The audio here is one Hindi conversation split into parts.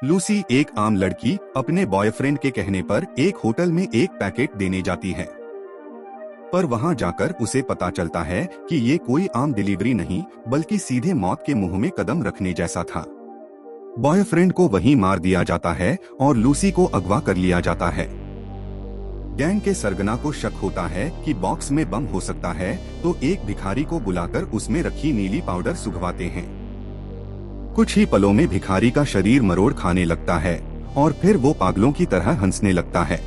लूसी एक आम लड़की अपने बॉयफ्रेंड के कहने पर एक होटल में एक पैकेट देने जाती है, पर वहां जाकर उसे पता चलता है कि ये कोई आम डिलीवरी नहीं बल्कि सीधे मौत के मुंह में कदम रखने जैसा था। बॉयफ्रेंड को वहीं मार दिया जाता है और लूसी को अगवा कर लिया जाता है। गैंग के सरगना को शक होता है कि बॉक्स में बम हो सकता है, तो एक भिखारी को बुलाकर उसमें रखी नीली पाउडर सुखवाते हैं। कुछ ही पलों में भिखारी का शरीर मरोड़ खाने लगता है और फिर वो पागलों की तरह हंसने लगता है।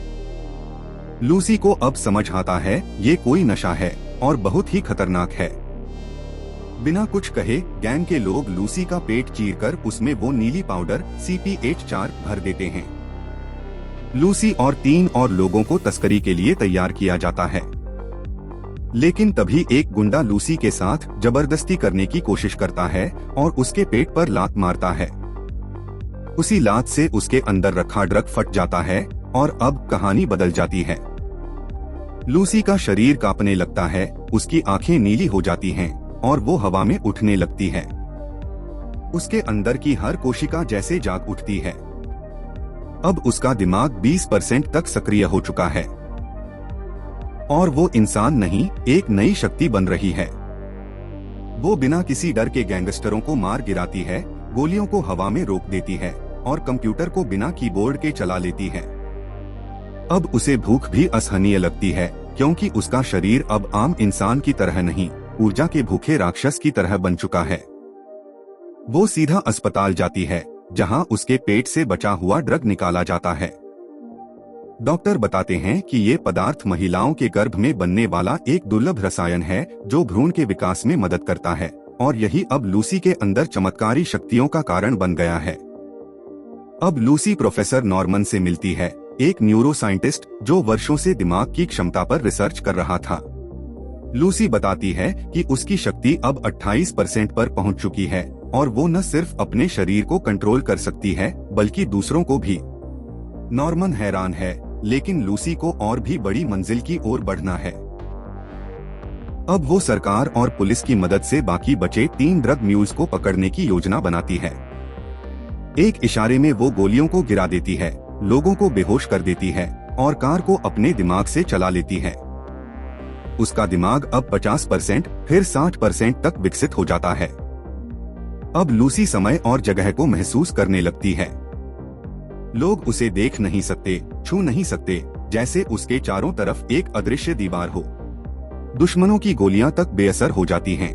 लूसी को अब समझ आता है ये कोई नशा है और बहुत ही खतरनाक है। बिना कुछ कहे गैंग के लोग लूसी का पेट चीरकर उसमें वो नीली पाउडर CP84 भर देते हैं। लूसी और 3 और लोगों को तस्करी के लिए तैयार किया जाता है, लेकिन तभी एक गुंडा लूसी के साथ जबरदस्ती करने की कोशिश करता है और उसके पेट पर लात मारता है। उसी लात से उसके अंदर रखा ड्रग फट जाता है और अब कहानी बदल जाती है। लूसी का शरीर कांपने लगता है, उसकी आंखें नीली हो जाती हैं और वो हवा में उठने लगती है। उसके अंदर की हर कोशिका जैसे जाग उठती है। अब उसका दिमाग 20% तक सक्रिय हो चुका है और वो इंसान नहीं, एक नई शक्ति बन रही है। वो बिना किसी डर के गैंगस्टरों को मार गिराती है, गोलियों को हवा में रोक देती है और कंप्यूटर को बिना कीबोर्ड के चला लेती है। अब उसे भूख भी असहनीय लगती है, क्योंकि उसका शरीर अब आम इंसान की तरह नहीं, ऊर्जा के भूखे राक्षस की तरह बन चुका है। वो सीधा अस्पताल जाती है, जहां उसके पेट से बचा हुआ ड्रग निकाला जाता है। डॉक्टर बताते हैं कि ये पदार्थ महिलाओं के गर्भ में बनने वाला एक दुर्लभ रसायन है जो भ्रूण के विकास में मदद करता है, और यही अब लूसी के अंदर चमत्कारी शक्तियों का कारण बन गया है। अब लूसी प्रोफेसर नॉर्मन से मिलती है, एक न्यूरो साइंटिस्ट जो वर्षों से दिमाग की क्षमता पर रिसर्च कर रहा था। लूसी बताती है कि उसकी शक्ति अब 28% पर पहुंच चुकी है और वो न सिर्फ अपने शरीर को कंट्रोल कर सकती है बल्कि दूसरों को भी। नॉर्मन हैरान है, लेकिन लूसी को और भी बड़ी मंजिल की ओर बढ़ना है। अब वो सरकार और पुलिस की मदद से बाकी बचे 3 ड्रग म्यूल्स को पकड़ने की योजना बनाती है। एक इशारे में वो गोलियों को गिरा देती है, लोगों को बेहोश कर देती है और कार को अपने दिमाग से चला लेती है। उसका दिमाग अब 50% फिर 60% तक विकसित हो जाता है। अब लूसी समय और जगह को महसूस करने लगती है। लोग उसे देख नहीं सकते, छू नहीं सकते, जैसे उसके चारों तरफ एक अदृश्य दीवार हो। दुश्मनों की गोलियां तक बेअसर हो जाती हैं।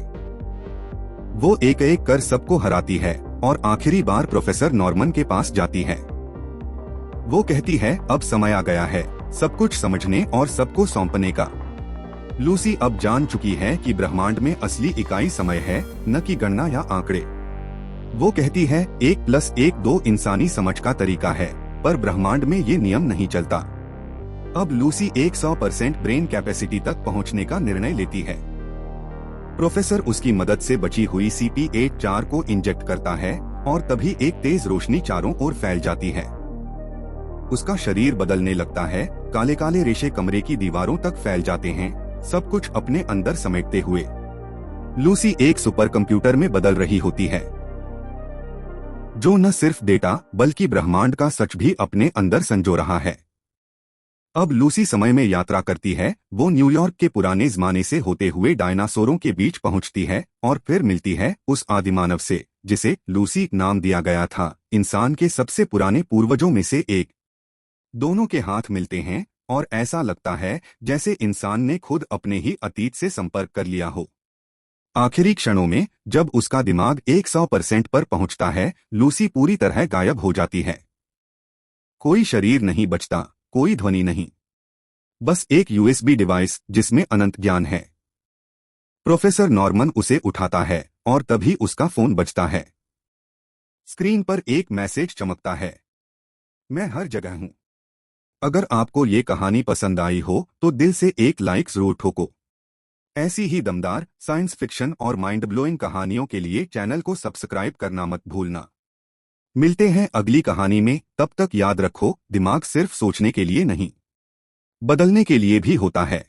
वो एक एक कर सबको हराती है और आखिरी बार प्रोफेसर नॉर्मन के पास जाती है। वो कहती है अब समय आ गया है सब कुछ समझने और सबको सौंपने का। लूसी अब जान चुकी है कि ब्रह्मांड में असली इकाई समय है, न कि गणना या आंकड़े। वो कहती है 1+1 2 इंसानी समझ का तरीका है, पर ब्रह्मांड में ये नियम नहीं चलता। अब लूसी 100% ब्रेन कैपेसिटी तक पहुंचने का निर्णय लेती है। प्रोफेसर उसकी मदद से बची हुई CP84 को इंजेक्ट करता है और तभी एक तेज रोशनी चारों ओर फैल जाती है। उसका शरीर बदलने लगता है, काले काले रेशे कमरे की दीवारों तक फैल जाते हैं, सब कुछ अपने अंदर समेटते हुए। लूसी एक सुपर कंप्यूटर में बदल रही होती है, जो न सिर्फ डेटा बल्कि ब्रह्मांड का सच भी अपने अंदर संजो रहा है। अब लूसी समय में यात्रा करती है, वो न्यूयॉर्क के पुराने जमाने से होते हुए डायनासोरों के बीच पहुंचती है और फिर मिलती है उस आदिमानव से जिसे लूसी नाम दिया गया था, इंसान के सबसे पुराने पूर्वजों में से एक। दोनों के हाथ मिलते हैं और ऐसा लगता है जैसे इंसान ने खुद अपने ही अतीत से संपर्क कर लिया हो। आखिरी क्षणों में जब उसका दिमाग 100% पर पहुंचता है, लूसी पूरी तरह गायब हो जाती है। कोई शरीर नहीं बचता, कोई ध्वनि नहीं, बस एक USB डिवाइस जिसमें अनंत ज्ञान है। प्रोफेसर नॉर्मन उसे उठाता है और तभी उसका फोन बजता है। स्क्रीन पर एक मैसेज चमकता है, मैं हर जगह हूं। अगर आपको ये कहानी पसंद आई हो तो दिल से एक लाइक जरूर ठोको। ऐसी ही दमदार साइंस फिक्शन और माइंड ब्लोइंग कहानियों के लिए चैनल को सब्सक्राइब करना मत भूलना। मिलते हैं अगली कहानी में, तब तक याद रखो दिमाग सिर्फ सोचने के लिए नहीं, बदलने के लिए भी होता है।